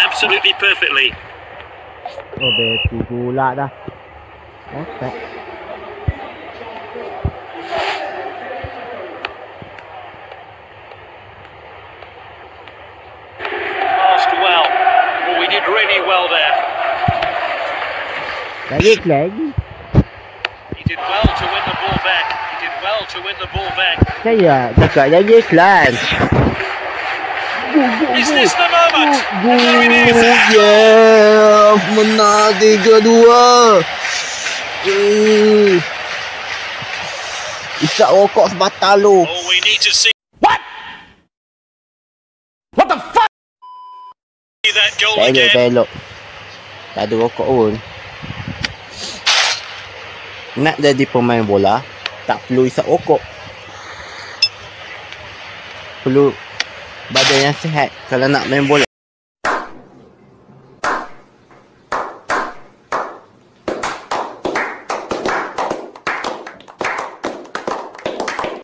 absolutely perfectly. Oh, beti pula dah. Okay. Passed well. Well, we did really well there. Lagi. He did well to win the ball back. He did well to win the ball back. Saya cakap lagi kelas. Is this the moment? And there it is. Yeah, menang 3-2. Isap rokok sebatang lu. Oh, we need to see What the fuck? that goal again. Elok. Tak ada rokok pun. Nak jadi pemain bola, tak perlu isap rokok. Perlu badan yang sihat kalau nak main bola.